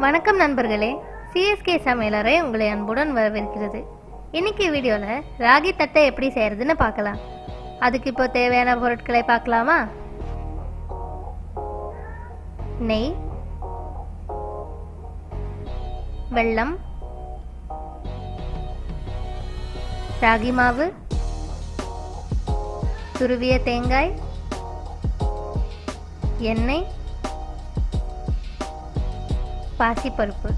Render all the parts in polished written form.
வணக்கம் நண்பர்களே, சிஎஸ்கே சமையலறை உங்களை அன்புடன் வரவேற்கிறது. இன்னைக்கு வீடியோவில் ராகி தட்டை எப்படி செய்யறதுன்னு பார்க்கலாம். அதுக்கு இப்போ தேவையான பொருட்களை பார்க்கலாமா? நெய், வெல்லம், ராகி மாவு, துருவிய தேங்காய், எண்ணெய், பாசிப்பருப்பு.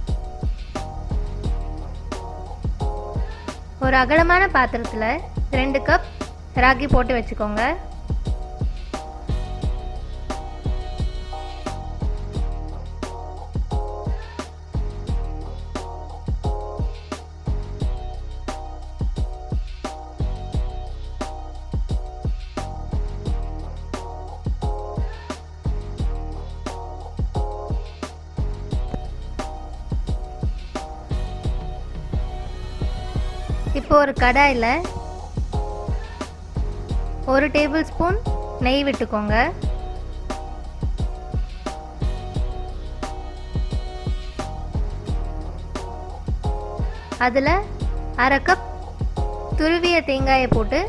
ஒரு அகலமான பாத்திரத்தில் 2 கப் ராகி போட்டு வச்சுக்கோங்க. இப்போ ஒரு கடாயில் 1 டேபிள் ஸ்பூன் நெய் விட்டுக்கோங்க. அதில் 1/2 கப் துருவிய தேங்காயை போட்டு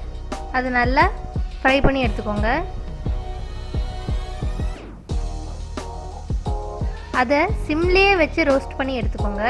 அது நல்லா ஃப்ரை பண்ணி எடுத்துக்கோங்க. அதை சிம்லேயே வச்சு ரோஸ்ட் பண்ணி எடுத்துக்கோங்க.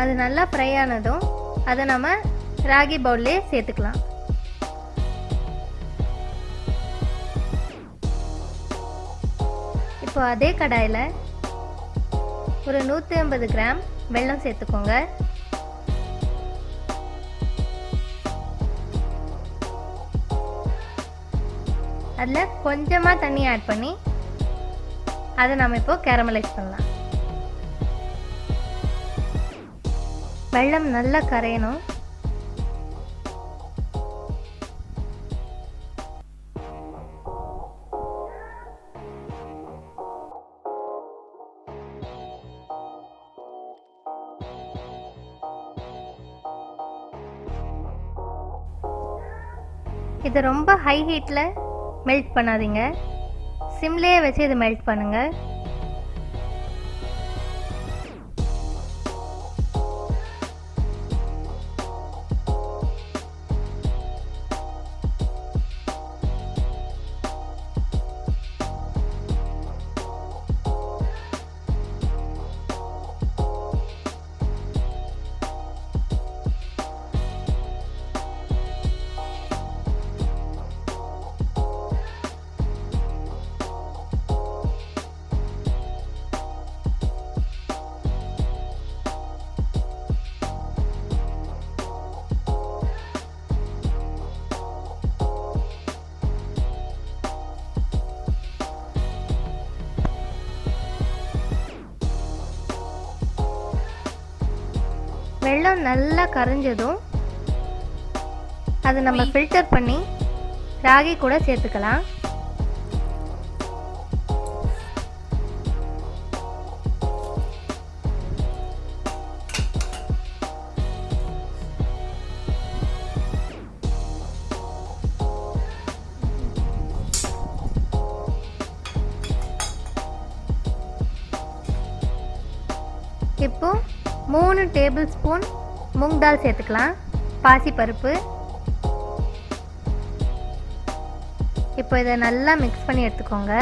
அது நல்லா ஃப்ரை ஆனதும் அதை நம்ம ராகி பவுல்லே சேர்த்துக்கலாம். இப்போ அதே கடாயில் ஒரு 150 கிராம் வெல்லம் சேர்த்துக்கோங்க. அதில் கொஞ்சமாக தண்ணி ஆட் பண்ணி அதை நம்ம இப்போ கேரமலைஸ் பண்ணலாம். வெல்லம் நல்லா கரையணும். இதை ரொம்ப ஹை ஹீட்டில் மெல்ட் பண்ணாதீங்க, சிம்லேயே வச்சு இதை மெல்ட் பண்ணுங்கள். வெல்லம் நல்லா கரைஞ்சதும் அதை நம்ம ஃபில்டர் பண்ணி ராகி கூட சேர்த்துக்கலாம். இப்போ 3 டேபிள் ஸ்பூன் மூங் தால் சேர்த்துக்கலாம், பாசிப்பருப்பு. இப்போ இதை நல்லா மிக்ஸ் பண்ணி எடுத்துக்கோங்க.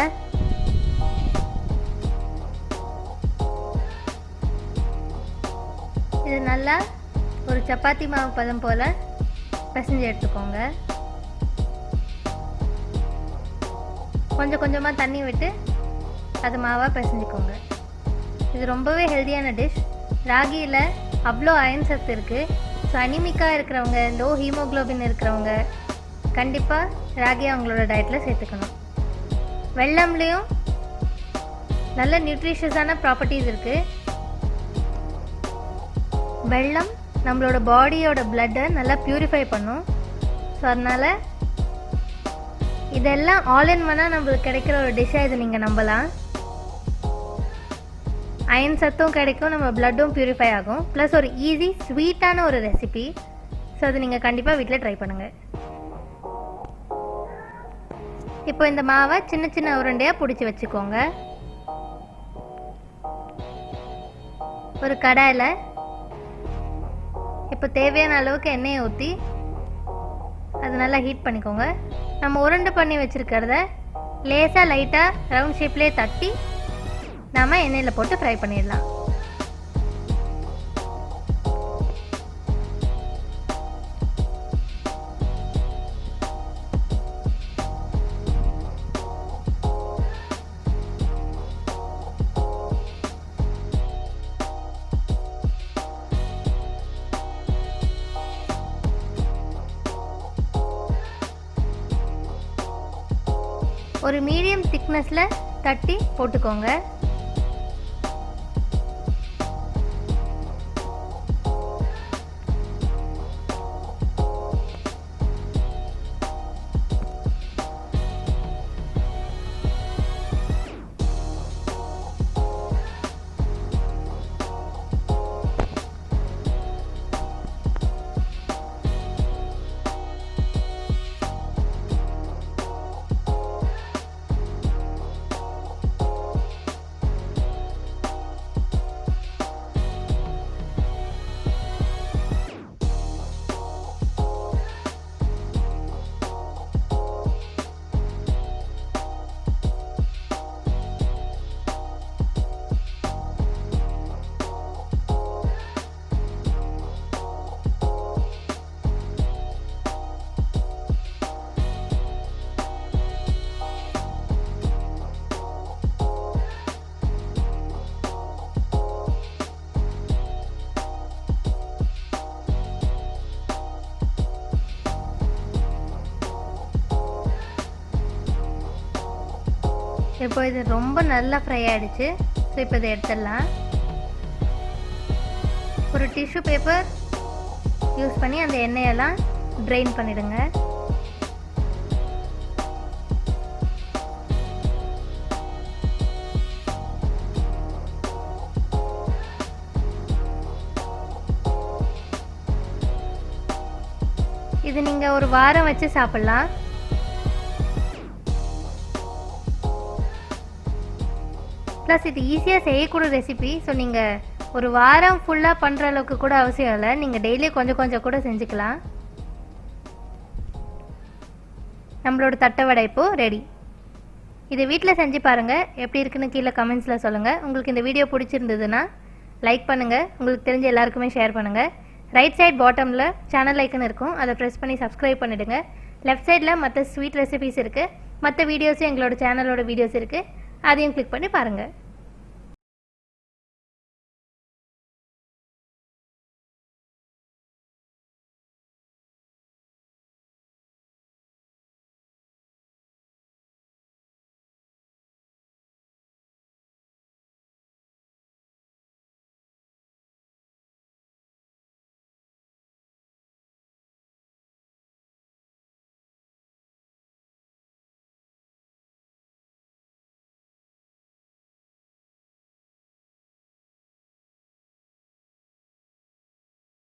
இது நல்லா ஒரு சப்பாத்தி மாவு பதம் போல் பிசைஞ்சு எடுத்துக்கோங்க. கொஞ்சம் கொஞ்சமாக தண்ணி விட்டு அது மாவாக பிசைஞ்சுக்கோங்க. இது ரொம்பவே ஹெல்தியான டிஷ். ராகியில் அவ்வளோ அயன் சத்து இருக்குது. ஸோ அனிமிக்காக இருக்கிறவங்க, லோ ஹீமோக்ளோபின் இருக்கிறவங்க கண்டிப்பாக ராகி அவங்களோட டயட்டில் சேர்த்துக்கணும். வெல்லம்லேயும் நல்ல நியூட்ரிஷியஸான ப்ராப்பர்ட்டிஸ் இருக்குது. வெல்லம் நம்மளோட பாடியோட பிளட்டை நல்லா பியூரிஃபை பண்ணும். ஸோ அதனால் இதெல்லாம் ஆல் இன் ஒன்னாக நம்மளுக்கு கிடைக்கிற ஒரு டிஷ்ஷாக இதை நீங்கள் நம்பலாம். அயன் சத்தும் கிடைக்கும், நம்ம பிளட்டும் பியூரிஃபை ஆகும். ப்ளஸ் ஒரு ஈஸி ஸ்வீட்டான ஒரு ரெசிபி. ஸோ அது நீங்கள் கண்டிப்பாக வீட்டில் ட்ரை பண்ணுங்கள். இப்போ இந்த மாவை சின்ன சின்ன உருண்டையாக பிடிச்சி வச்சுக்கோங்க. ஒரு கடாயில் இப்போ தேவையான அளவுக்கு எண்ணெயை ஊற்றி அது நல்லா ஹீட் பண்ணிக்கோங்க. நம்ம உருண்டை பண்ணி வச்சுருக்கிறத லேசாக லைட்டாக ரவுண்ட் ஷேப்லேயே தட்டி நாம் எண்ணெயில் போட்டு ஃப்ரை பண்ணிடலாம். ஒரு மீடியம் திக்னஸில் தட்டி போட்டுக்கோங்க. இப்போ இது ரொம்ப நல்லா ஃப்ரை ஆகிடுச்சு. ஸோ இப்போ இதை எடுத்துடலாம். ஒரு டிஷ்யூ பேப்பர் யூஸ் பண்ணி அந்த எண்ணெயெல்லாம் ட்ரெயின் பண்ணிவிடுங்க. இது நீங்கள் ஒரு வாரம் வச்சு சாப்பிட்லாம். ப்ளஸ் இது ஈஸியாக செய்யக்கூடிய ரெசிபி. ஸோ நீங்கள் ஒரு வாரம் ஃபுல்லாக பண்ணுற அளவுக்கு கூட அவசியம் இல்லை. நீங்கள் டெய்லி கொஞ்சம் கொஞ்சம் கூட செஞ்சுக்கலாம். நம்மளோட தட்டை வடை இப்போது ரெடி. இதை வீட்டில் செஞ்சு பாருங்கள். எப்படி இருக்குன்னு கீழே கமெண்ட்ஸில் சொல்லுங்கள். உங்களுக்கு இந்த வீடியோ பிடிச்சிருந்ததுன்னா லைக் பண்ணுங்கள். உங்களுக்கு தெரிஞ்ச எல்லாருக்குமே ஷேர் பண்ணுங்கள். ரைட் சைட் பாட்டமில் சேனல் ஐக்கன் இருக்கும், அதை ப்ரெஸ் பண்ணி சப்ஸ்கிரைப் பண்ணிவிடுங்க. லெஃப்ட் சைடில் மற்ற ஸ்வீட் ரெசிபிஸ் இருக்குது, மற்ற வீடியோஸும் எங்களோட சேனலோட வீடியோஸ் இருக்குது, அதையும் கிளிக் பண்ணி பாருங்கள்.